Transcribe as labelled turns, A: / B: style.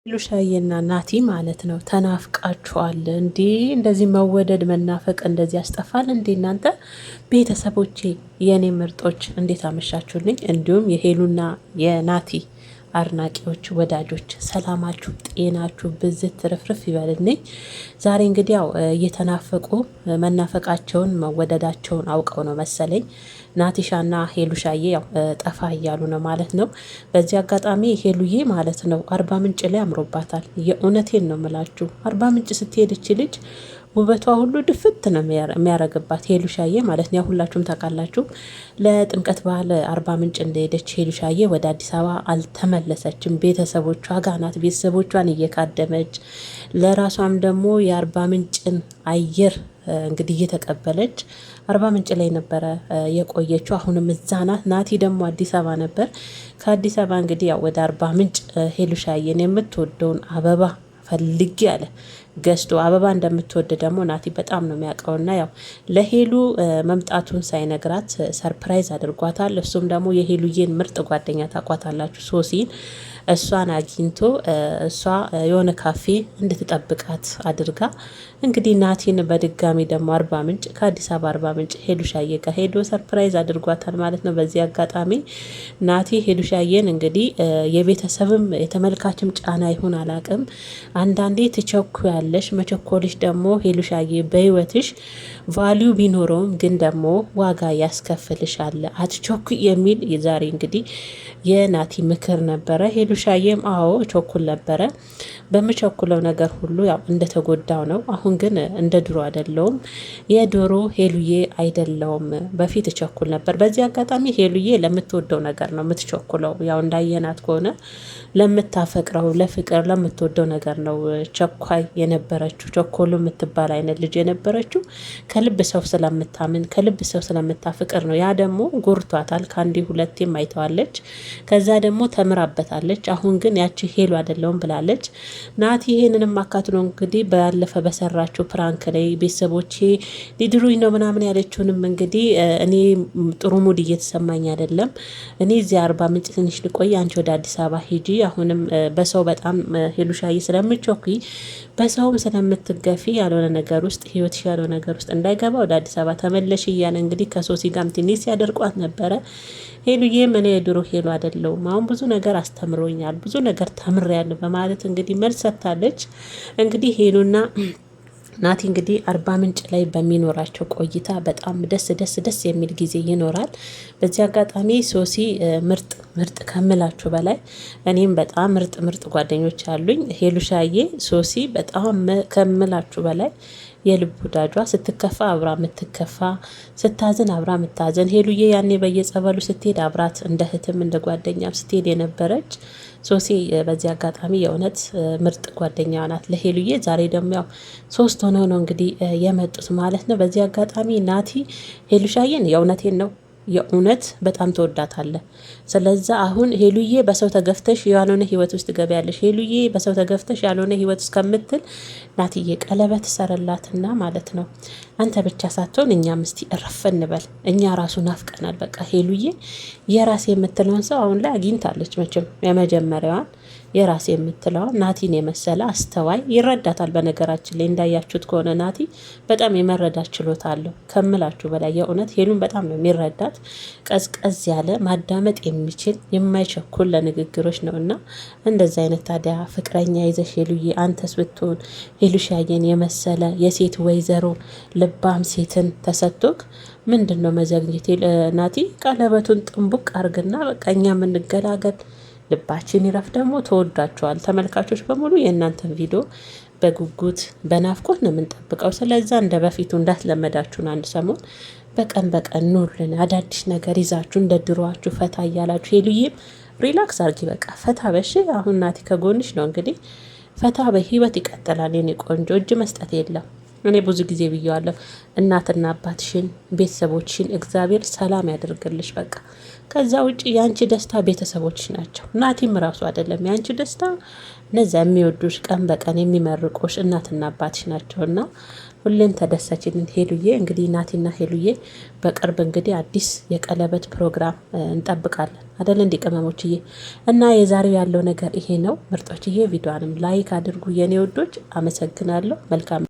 A: ሉሻዬና ናቲ ማለት ነው። ተናፍቃችኋል እንዴ? እንደዚህ መወደድ መናፈቅ እንደዚህ ያስጠፋል እንዴ? እናንተ ቤተሰቦቼ የኔ ምርጦች እንዴት አመሻችሁልኝ? እንዲሁም የሄሉና የናቲ አድናቂዎች ወዳጆች ሰላማችሁ ጤናችሁ ብዝት ትርፍርፍ ይበልልኝ። ዛሬ እንግዲህ ያው እየተናፈቁ መናፈቃቸውን መወደዳቸውን አውቀው ነው መሰለኝ ናቲሻና ሄሉሻዬ ያው ጠፋ እያሉ ነው ማለት ነው። በዚህ አጋጣሚ ሄሉዬ ማለት ነው አርባ ምንጭ ላይ አምሮባታል። የእውነቴን ነው ምላችሁ። አርባ ምንጭ ስትሄድ እቺ ልጅ ውበቷ ሁሉ ድፍት ነው የሚያረግባት ሄሉሻዬ ማለት ነው። ሁላችሁም ታውቃላችሁ። ለጥምቀት በዓል አርባ ምንጭ እንደሄደች ሄሉሻዬ ወደ አዲስ አበባ አልተመለሰችም። ቤተሰቦቿ ጋር ናት። ቤተሰቦቿን እየካደመች ለራሷም ደግሞ የአርባ ምንጭን አየር እንግዲህ እየተቀበለች አርባ ምንጭ ላይ ነበረ የቆየችው። አሁንም እዛ ናት። ናቲ ደግሞ አዲስ አበባ ነበር። ከአዲስ አበባ እንግዲህ ያው ወደ አርባ ምንጭ ሄሉሻዬን የምትወደውን አበባ ፈልጊ አለ ገዝቶ አበባ እንደምትወድ ደግሞ ናቲ በጣም ነው የሚያውቀውና ያው ለሄሉ መምጣቱን ሳይነግራት ሰርፕራይዝ አድርጓታል። እሱም ደግሞ የሄሉዬን ምርጥ ጓደኛ ታቋታላችሁ ሶሲን እሷን አግኝቶ እሷ የሆነ ካፌ እንድትጠብቃት አድርጋ እንግዲህ ናቲን በድጋሚ ደግሞ አርባ ምንጭ ከአዲስ አበባ አርባ ምንጭ ሄሉሻዬ ጋር ሄዶ ሰርፕራይዝ አድርጓታል ማለት ነው። በዚህ አጋጣሚ ናቲ ሄሉሻዬን እንግዲህ የቤተሰብም የተመልካችም ጫና ይሁን አላቅም፣ አንዳንዴ ትቸኩ ያለሽ መቸኮልሽ ደግሞ ሄሉሻዬ በህይወትሽ ቫሊዩ ቢኖረውም ግን ደግሞ ዋጋ ያስከፍልሻል፣ አትቸኩ የሚል ዛሬ እንግዲህ የናቲ ምክር ነበረ። ሄሉሻዬም አዎ ቸኩል ነበረ፣ በምቸኩለው ነገር ሁሉ ያው እንደተጎዳው ነው። አሁን ግን እንደ ድሮ አይደለውም፣ የዶሮ ሄሉዬ አይደለውም። በፊት ቸኩል ነበር። በዚህ አጋጣሚ ሄሉዬ ለምትወደው ነገር ነው የምትቸኩለው። ያው እንዳየናት ከሆነ ለምታፈቅረው ለፍቅር ለምትወደው ነገር ነው ቸኳይ የነበረችው። ቸኮሉ የምትባል አይነት ልጅ የነበረችው ከልብ ሰው ስለምታምን ከልብ ሰው ስለምታፍቅር ነው። ያ ደግሞ ጎርቷታል። ከአንዴ ሁለቴም አይተዋለች። ከዛ ደግሞ ተምራበታለች። አሁን ግን ያቺ ሄሉ አይደለውም ብላለች። ናቲ ይሄንንም አካትሎ እንግዲህ ባለፈ በሰራችው ፕራንክ ላይ ቤተሰቦቼ ሊድሩኝ ነው ምናምን ያለችውንም እንግዲህ እኔ ጥሩ ሙድ እየተሰማኝ አይደለም፣ እኔ እዚህ አርባ ምንጭ ትንሽ ልቆይ፣ አንቺ ወደ አዲስ አበባ ሂጂ። አሁንም በሰው በጣም ሄሉሻዬ ስለምቾኩይ በሰውም ስለምትገፊ ያልሆነ ነገር ውስጥ ህይወትሽ ያልሆነ ነገር ውስጥ እንዳይገባ ወደ አዲስ አበባ ተመለሽ እያለ እንግዲህ ከሶሲ ጋርም ትንሽ ሲያደርቋት ነበረ። ሄሉዬም እኔ የድሮ ሄሉ አይደለሁም፣ አሁን ብዙ ነገር አስተምሮኛል፣ ብዙ ነገር ተምሬያለሁ በማለት እንግዲህ መልስ ሰጥታለች። እንግዲህ ሄሉና ናቲ እንግዲህ አርባ ምንጭ ላይ በሚኖራቸው ቆይታ በጣም ደስ የሚል ጊዜ ይኖራል። በዚህ አጋጣሚ ሶሲ ምርጥ ምርጥ ከምላችሁ በላይ እኔም በጣም ምርጥ ጓደኞች አሉኝ። ሄሉሻዬ ሶሲ በጣም ከምላችሁ በላይ የልብ ወዳጇ፣ ስትከፋ አብራ ምትከፋ፣ ስታዝን አብራ ምታዘን፣ ሄሉዬ ያኔ በየጸበሉ ስትሄድ አብራት እንደ እህትም እንደ ጓደኛም ስትሄድ የነበረች ሶሲ በዚህ አጋጣሚ የእውነት ምርጥ ጓደኛ ናት ለሄሉዬ። ዛሬ ደግሞ ያው ሶስት ሆነው ነው እንግዲህ የመጡት ማለት ነው። በዚህ አጋጣሚ ናቲ ሄሉሻዬን የእውነቴን ነው የእውነት በጣም ተወዳታለ። ስለዛ አሁን ሄሉዬ በሰው ተገፍተሽ ያልሆነ ህይወት ውስጥ ገበያለሽ፣ ሄሉዬ በሰው ተገፍተሽ ያልሆነ ህይወት ውስጥ ከምትል ናትዬ ቀለበት ሰረላትና ማለት ነው። አንተ ብቻ ሳትሆን እኛም እስቲ እረፍ እንበል። እኛ ራሱ ናፍቀናል። በቃ ሄሉዬ የራሴ የምትለውን ሰው አሁን ላይ አግኝታለች። መቼም የመጀመሪያዋን የራሴ የምትለዋን ናቲን የመሰለ አስተዋይ ይረዳታል። በነገራችን ላይ እንዳያችሁት ከሆነ ናቲ በጣም የመረዳት ችሎታ አለው ከምላችሁ በላይ የእውነት ሄሉን በጣም ነው የሚረዳት። ቀዝቀዝ ያለ ማዳመጥ የሚችል የማይቸኩል ለንግግሮች ነው። እና እንደዚህ አይነት ታዲያ ፍቅረኛ ይዘሽ ሄሉዬ አንተስ ብትሆን ሄሉሻዬን የመሰለ የሴት ወይዘሮ ልባም ሴትን ተሰጥቶክ ምንድን ነው መዘግኘት? ናቲ ቀለበቱን ጥንቡቅ አርግና በቃ እኛ የምንገላገል ልባችን ይረፍ። ደግሞ ተወዳችኋል ተመልካቾች በሙሉ የእናንተን ቪዲዮ በጉጉት በናፍቆት ነው የምንጠብቀው። ስለዛ እንደ በፊቱ እንዳትለመዳችሁን አንድ ሰሞን በቀን ኑርልን፣ አዳዲስ ነገር ይዛችሁ እንደ ድሮዋችሁ ፈታ እያላችሁ። ሄሉዬም ሪላክስ አርጊ፣ በቃ ፈታ በሽ። አሁን ናቲ ከጎንሽ ነው እንግዲህ ፈታ በህይወት ይቀጥላል። የኔ ቆንጆ እጅ መስጠት የለም። እኔ ብዙ ጊዜ ብየዋለሁ። እናትና አባትሽን ቤተሰቦችሽን እግዚአብሔር ሰላም ያደርግልሽ። በቃ ከዛ ውጭ የአንቺ ደስታ ቤተሰቦችሽ ናቸው። ናቲም ራሱ አይደለም የአንቺ ደስታ፣ እነዚያ የሚወዱሽ ቀን በቀን የሚመርቁሽ እናትና አባትሽ ናቸውና ሁሌም ተደሰችልን ሄሉዬ። እንግዲህ ናቲና ሄሉዬ በቅርብ እንግዲህ አዲስ የቀለበት ፕሮግራም እንጠብቃለን አደል እንዲ ቅመሞችዬ። እና የዛሬው ያለው ነገር ይሄ ነው ምርጦችዬ። ቪዲዮንም ላይክ አድርጉ የኔ ወዶች። አመሰግናለሁ። መልካም